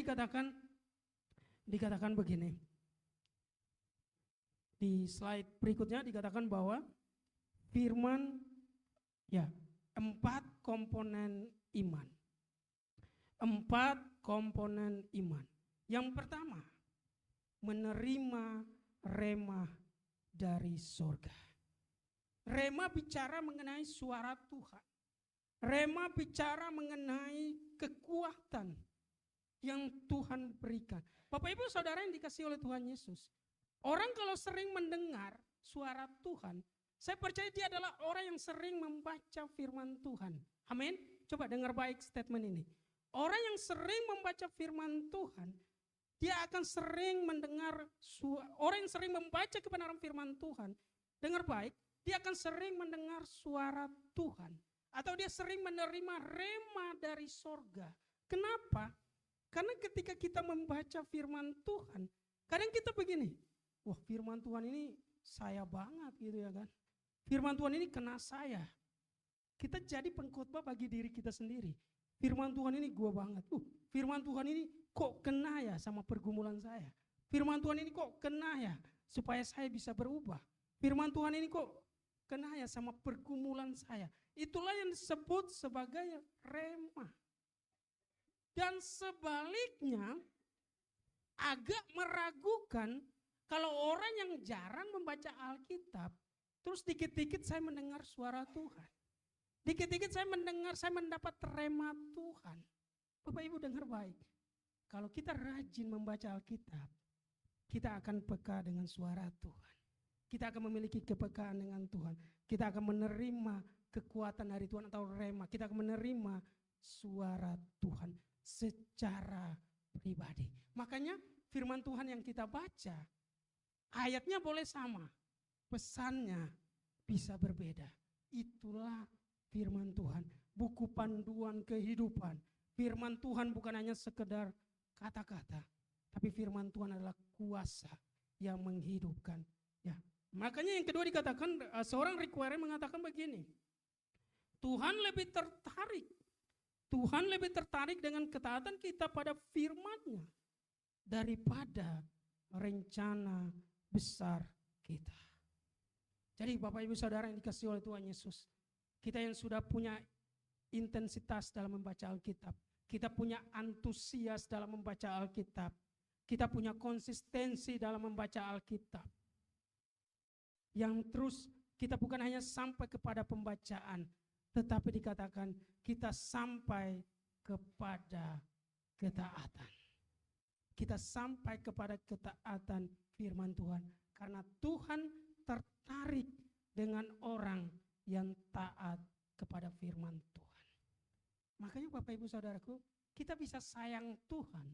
dikatakan begini. Di slide berikutnya dikatakan bahwa firman 4 komponen iman. 4 komponen iman. Yang pertama, menerima rema dari sorga. Rema bicara mengenai suara Tuhan. Rema bicara mengenai kekuatan yang Tuhan berikan. Bapak Ibu Saudara yang dikasihi oleh Tuhan Yesus, orang kalau sering mendengar suara Tuhan, saya percaya dia adalah orang yang sering membaca firman Tuhan. Amin. Coba dengar baik statement ini. Orang yang sering membaca firman Tuhan, dia akan sering mendengar, orang yang sering membaca kebenaran firman Tuhan, dengar baik, dia akan sering mendengar suara Tuhan. Atau dia sering menerima rema dari sorga. Kenapa? Karena ketika kita membaca firman Tuhan, kadang kita begini, wah firman Tuhan ini saya banget gitu ya kan. Firman Tuhan ini kena saya. Kita jadi pengkhotbah bagi diri kita sendiri. Firman Tuhan ini gua banget. Firman Tuhan ini kok kena ya sama pergumulan saya. Firman Tuhan ini kok kena ya supaya saya bisa berubah. Firman Tuhan ini kok kena ya sama pergumulan saya. Itulah yang disebut sebagai rema. Dan sebaliknya agak meragukan kalau orang yang jarang membaca Alkitab, terus dikit-dikit saya mendengar suara Tuhan. Dikit-dikit saya mendengar, saya mendapat rema Tuhan. Bapak Ibu dengar baik. Kalau kita rajin membaca Alkitab, kita akan peka dengan suara Tuhan. Kita akan memiliki kepekaan dengan Tuhan. Kita akan menerima kekuatan dari Tuhan atau rema. Kita akan menerima suara Tuhan secara pribadi. Makanya firman Tuhan yang kita baca, ayatnya boleh sama, pesannya bisa berbeda. Itulah firman Tuhan, buku panduan kehidupan. Firman Tuhan bukan hanya sekedar kata-kata, tapi firman Tuhan adalah kuasa yang menghidupkan. Ya, makanya yang kedua dikatakan, seorang require mengatakan begini, Tuhan lebih tertarik dengan ketaatan kita pada firman-Nya daripada rencana besar kita. Jadi Bapak Ibu Saudara yang dikasihi oleh Tuhan Yesus, kita yang sudah punya intensitas dalam membaca Alkitab, kita punya antusias dalam membaca Alkitab, kita punya konsistensi dalam membaca Alkitab, yang terus kita bukan hanya sampai kepada pembacaan, tetapi dikatakan kita sampai kepada ketaatan. Kita sampai kepada ketaatan firman Tuhan. Karena Tuhan tertarik dengan orang yang taat kepada firman Tuhan. Makanya Bapak Ibu Saudaraku, kita bisa sayang Tuhan,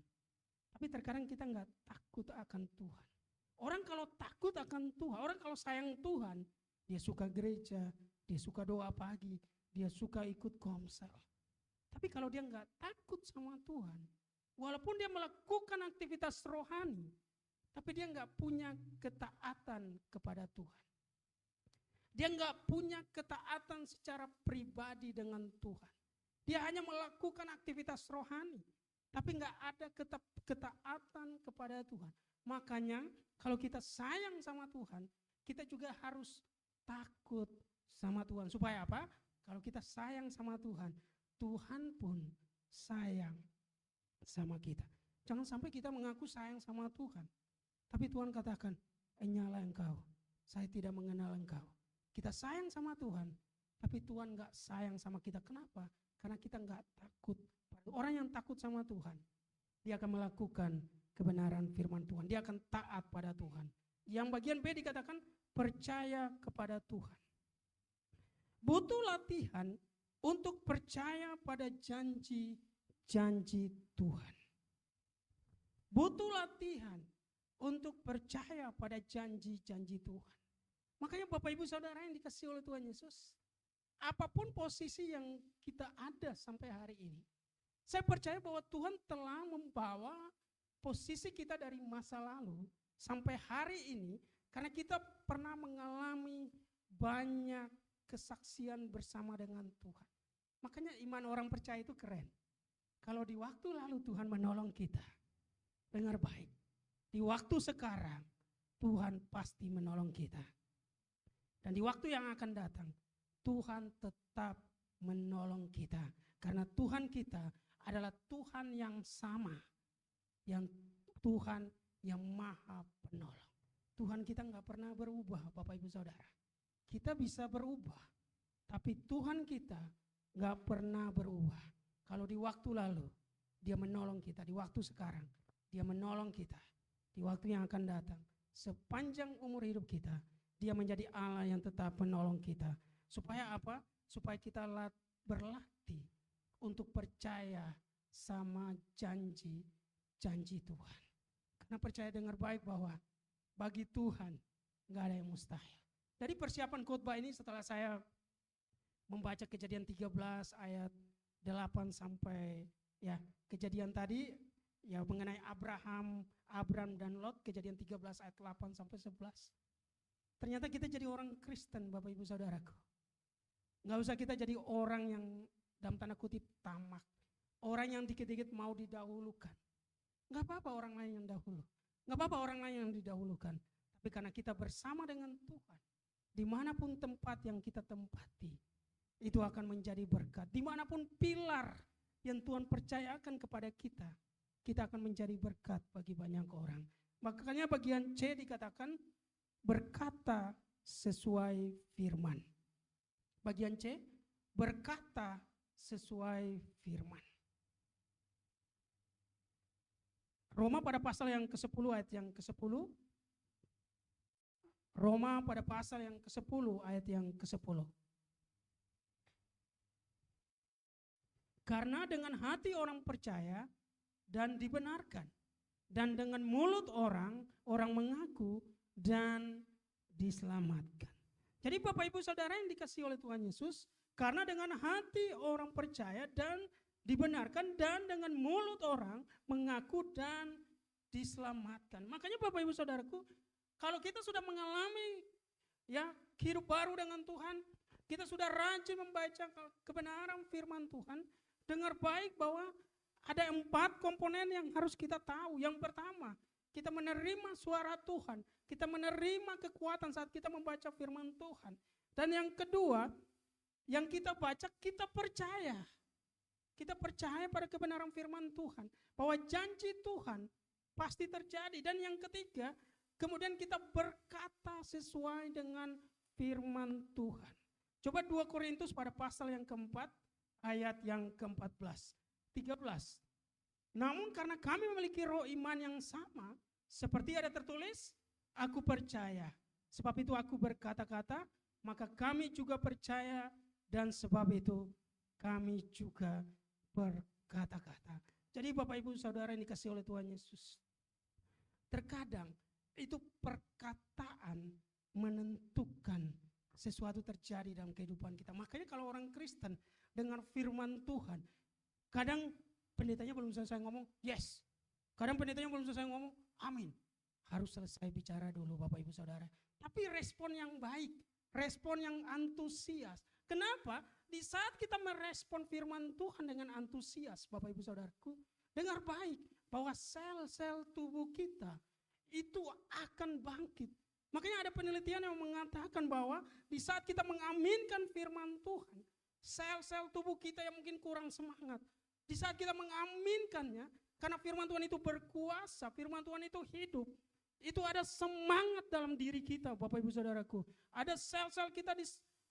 tapi terkadang kita nggak takut akan Tuhan. Orang kalau takut akan Tuhan, orang kalau sayang Tuhan, dia suka gereja, dia suka doa pagi, dia suka ikut komsel. Tapi kalau dia nggak takut sama Tuhan, walaupun dia melakukan aktivitas rohani, tapi dia nggak punya ketaatan kepada Tuhan. Dia nggak punya ketaatan secara pribadi dengan Tuhan. Dia hanya melakukan aktivitas rohani, tapi nggak ada ketaatan kepada Tuhan. Makanya kalau kita sayang sama Tuhan, kita juga harus takut sama Tuhan. Supaya apa? Kalau kita sayang sama Tuhan, Tuhan pun sayang sama kita. Jangan sampai kita mengaku sayang sama Tuhan, tapi Tuhan katakan, nyala engkau, saya tidak mengenal engkau. Kita sayang sama Tuhan, tapi Tuhan gak sayang sama kita. Kenapa? Karena kita gak takut. Orang yang takut sama Tuhan, dia akan melakukan kebenaran firman Tuhan. Dia akan taat pada Tuhan. Yang bagian B dikatakan percaya kepada Tuhan. Butuh latihan untuk percaya pada janji-janji Tuhan. Butuh latihan untuk percaya pada janji-janji Tuhan. Makanya Bapak Ibu Saudara yang dikasihi oleh Tuhan Yesus, apapun posisi yang kita ada sampai hari ini, saya percaya bahwa Tuhan telah membawa posisi kita dari masa lalu sampai hari ini, karena kita pernah mengalami banyak kesaksian bersama dengan Tuhan. Makanya iman orang percaya itu keren. Kalau di waktu lalu Tuhan menolong kita, dengar baik, di waktu sekarang Tuhan pasti menolong kita. Dan di waktu yang akan datang, Tuhan tetap menolong kita. Karena Tuhan kita adalah Tuhan yang sama, yang Tuhan yang maha penolong. Tuhan kita nggak pernah berubah, Bapak Ibu Saudara. Kita bisa berubah, tapi Tuhan kita nggak pernah berubah. Kalau di waktu lalu Dia menolong kita, di waktu sekarang Dia menolong kita, di waktu yang akan datang, sepanjang umur hidup kita, Dia menjadi Allah yang tetap menolong kita. Supaya apa? Supaya kita berlatih untuk percaya sama janji-janji Tuhan. Karena percaya dengar baik bahwa bagi Tuhan gak ada yang mustahil. Dari persiapan khotbah ini setelah saya membaca Kejadian 13 ayat 8 sampai ya kejadian tadi ya mengenai Abraham, Abram dan Lot, Kejadian 13 ayat 8 sampai 11. Ternyata kita jadi orang Kristen, Bapak Ibu Saudaraku. Nggak usah kita jadi orang yang dalam tanda kutip tamak. Orang yang dikit-dikit mau didahulukan. Nggak apa-apa orang lain yang dahulu. Nggak apa-apa orang lain yang didahulukan. Tapi karena kita bersama dengan Tuhan, dimanapun tempat yang kita tempati, itu akan menjadi berkat. Dimanapun pilar yang Tuhan percayakan kepada kita, kita akan menjadi berkat bagi banyak orang. Makanya bagian C dikatakan berkata sesuai firman. Bagian C, berkata sesuai firman. Roma pada pasal yang ke-10 ayat yang ke-10. Roma pada pasal yang ke-10 ayat yang ke-10. Karena dengan hati orang percaya dan dibenarkan, dan dengan mulut orang mengaku dan diselamatkan. Jadi Bapak Ibu Saudara yang dikasihi oleh Tuhan Yesus, karena dengan hati orang percaya dan dibenarkan, dan dengan mulut orang mengaku dan diselamatkan. Makanya Bapak Ibu Saudaraku, kalau kita sudah mengalami ya hidup baru dengan Tuhan, kita sudah rajin membaca kebenaran firman Tuhan, dengar baik bahwa ada 4 komponen yang harus kita tahu. Yang pertama, kita menerima suara Tuhan, kita menerima kekuatan saat kita membaca firman Tuhan. Dan yang kedua, yang kita baca, kita percaya. Kita percaya pada kebenaran firman Tuhan, bahwa janji Tuhan pasti terjadi. Dan yang ketiga, kemudian kita berkata sesuai dengan firman Tuhan. Coba 2 Korintus pada pasal yang keempat, ayat yang ke-14, 13. Namun karena kami memiliki roh iman yang sama, seperti ada tertulis, aku percaya, sebab itu aku berkata-kata, maka kami juga percaya, dan sebab itu kami juga berkata-kata. Jadi Bapak Ibu Saudara yang dikasihi oleh Tuhan Yesus, terkadang itu perkataan menentukan sesuatu terjadi dalam kehidupan kita. Makanya kalau orang Kristen dengar firman Tuhan, kadang pendetanya belum selesai ngomong, yes. Kadang pendetanya belum selesai ngomong, amin. Harus selesai bicara dulu Bapak Ibu Saudara. Tapi respon yang baik, respon yang antusias. Kenapa? Di saat kita merespon firman Tuhan dengan antusias, Bapak Ibu Saudaraku, dengar baik bahwa sel-sel tubuh kita itu akan bangkit. Makanya ada penelitian yang mengatakan bahwa di saat kita mengaminkan firman Tuhan, sel-sel tubuh kita yang mungkin kurang semangat, di saat kita mengaminkannya, karena firman Tuhan itu berkuasa, firman Tuhan itu hidup, itu ada semangat dalam diri kita Bapak Ibu Saudaraku. Ada sel-sel kita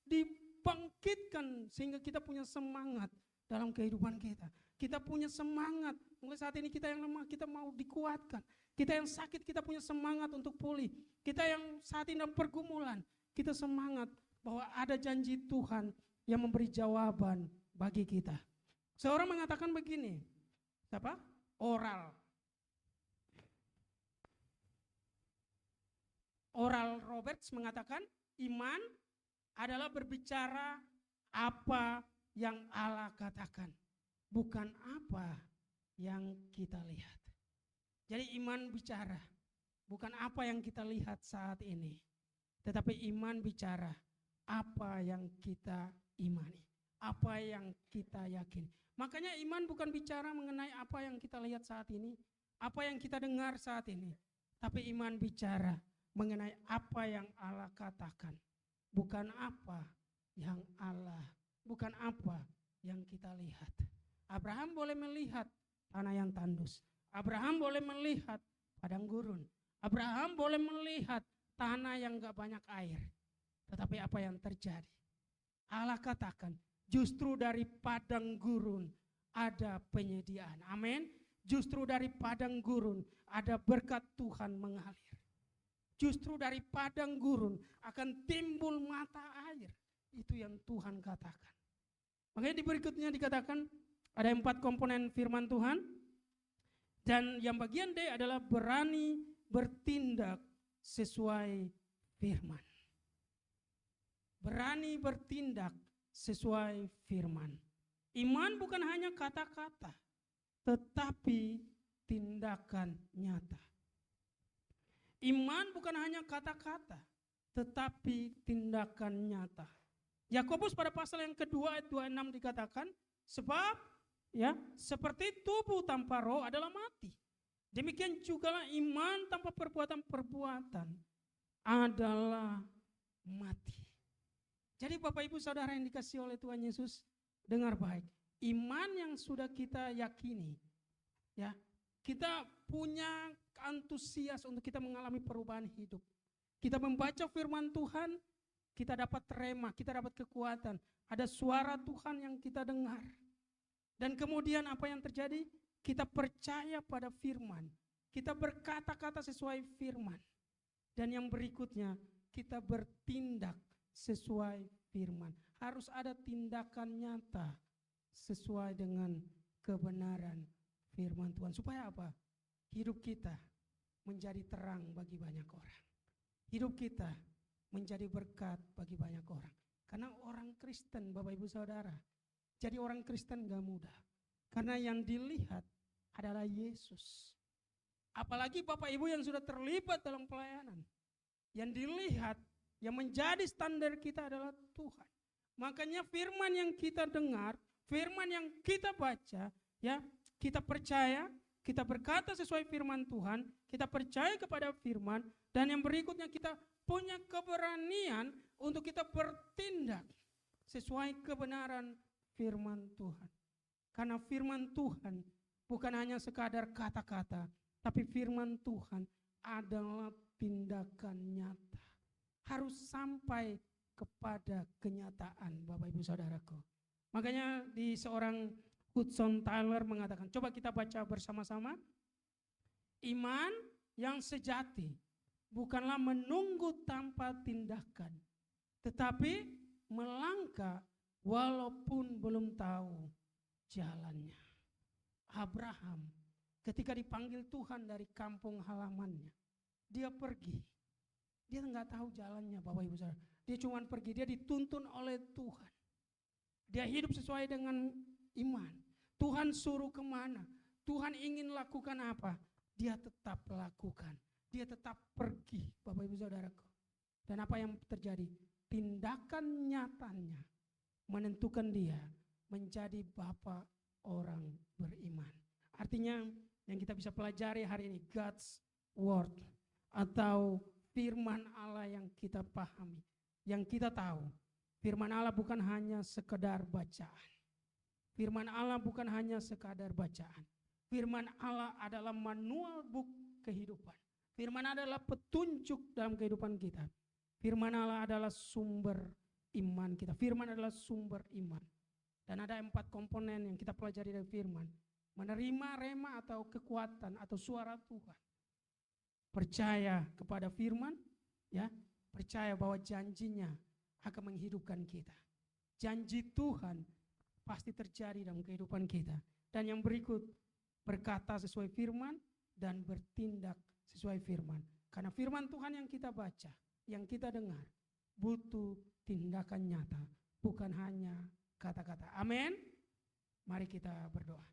dibangkitkan sehingga kita punya semangat dalam kehidupan kita. Kita punya semangat, mulai saat ini kita yang lemah kita mau dikuatkan. Kita yang sakit kita punya semangat untuk pulih. Kita yang saat ini dalam pergumulan, kita semangat bahwa ada janji Tuhan yang memberi jawaban bagi kita. Seorang mengatakan begini, siapa? Oral Roberts mengatakan iman adalah berbicara apa yang Allah katakan, bukan apa yang kita lihat. Jadi iman bicara, bukan apa yang kita lihat saat ini, tetapi iman bicara apa yang kita imani, apa yang kita yakini. Makanya iman bukan bicara mengenai apa yang kita lihat saat ini, apa yang kita dengar saat ini, tapi iman bicara mengenai apa yang Allah katakan, bukan apa yang bukan apa yang kita lihat. Abraham boleh melihat tanah yang tandus, Abraham boleh melihat padang gurun, Abraham boleh melihat tanah yang gak banyak air, tetapi apa yang terjadi? Allah katakan justru dari padang gurun ada penyediaan. Amin. Justru dari padang gurun ada berkat Tuhan mengalir. Justru dari padang gurun akan timbul mata air. Itu yang Tuhan katakan. Makanya di berikutnya dikatakan ada 4 komponen firman Tuhan. Dan yang bagian D adalah berani bertindak sesuai firman. berani bertindak sesuai firman. Iman bukan hanya kata-kata, tetapi tindakan nyata. Iman bukan hanya kata-kata, tetapi tindakan nyata. Yakobus pada pasal yang kedua ayat 26 dikatakan, sebab ya seperti tubuh tanpa roh adalah mati. Demikian jugalah iman tanpa perbuatan-perbuatan adalah mati. Jadi Bapak Ibu Saudara yang dikasihi oleh Tuhan Yesus, dengar baik. Iman yang sudah kita yakini, ya, kita punya antusias untuk kita mengalami perubahan hidup. Kita membaca firman Tuhan, kita dapat rema, kita dapat kekuatan. Ada suara Tuhan yang kita dengar. Dan kemudian apa yang terjadi? Kita percaya pada firman. Kita berkata-kata sesuai firman. Dan yang berikutnya, kita bertindak sesuai firman. Harus ada tindakan nyata sesuai dengan kebenaran firman Tuhan. Supaya apa? Hidup kita menjadi terang bagi banyak orang. Hidup kita menjadi berkat bagi banyak orang. Karena orang Kristen, Bapak Ibu Saudara, jadi orang Kristen gak mudah. Karena yang dilihat adalah Yesus. Apalagi Bapak Ibu yang sudah terlibat dalam pelayanan. Yang dilihat, yang menjadi standar kita adalah Tuhan. Makanya firman yang kita dengar, firman yang kita baca, ya, kita percaya, kita berkata sesuai firman Tuhan, kita percaya kepada firman, dan yang berikutnya kita punya keberanian untuk kita bertindak sesuai kebenaran firman Tuhan. Karena firman Tuhan bukan hanya sekadar kata-kata, tapi firman Tuhan adalah tindakan nyata. Harus sampai kepada kenyataan, Bapak Ibu Saudaraku. Makanya di seorang Hudson Taylor mengatakan, coba kita baca bersama-sama. Iman yang sejati bukanlah menunggu tanpa tindakan, tetapi melangkah walaupun belum tahu jalannya. Abraham ketika dipanggil Tuhan dari kampung halamannya, dia pergi. Dia nggak tahu jalannya, Bapak Ibu Saudara. Dia cuma pergi, dia dituntun oleh Tuhan. Dia hidup sesuai dengan iman. Tuhan suruh kemana, Tuhan ingin lakukan apa, dia tetap lakukan. Dia tetap pergi, Bapak Ibu Saudaraku. Dan apa yang terjadi? Tindakan nyatanya menentukan dia menjadi bapak orang beriman. Artinya yang kita bisa pelajari hari ini, God's Word atau firman Allah yang kita pahami, yang kita tahu. Firman Allah bukan hanya sekedar bacaan. Firman Allah bukan hanya sekadar bacaan. Firman Allah adalah manual book kehidupan. Firman adalah petunjuk dalam kehidupan kita. Firman Allah adalah sumber iman kita. Firman adalah sumber iman. Dan ada 4 komponen yang kita pelajari dari firman. Menerima rema atau kekuatan atau suara Tuhan. Percaya kepada firman, ya, percaya bahwa janjinya akan menghidupkan kita. Janji Tuhan pasti terjadi dalam kehidupan kita. Dan yang berikut, berkata sesuai firman dan bertindak sesuai firman. Karena firman Tuhan yang kita baca, yang kita dengar, butuh tindakan nyata, bukan hanya kata-kata. Amin. Mari kita berdoa.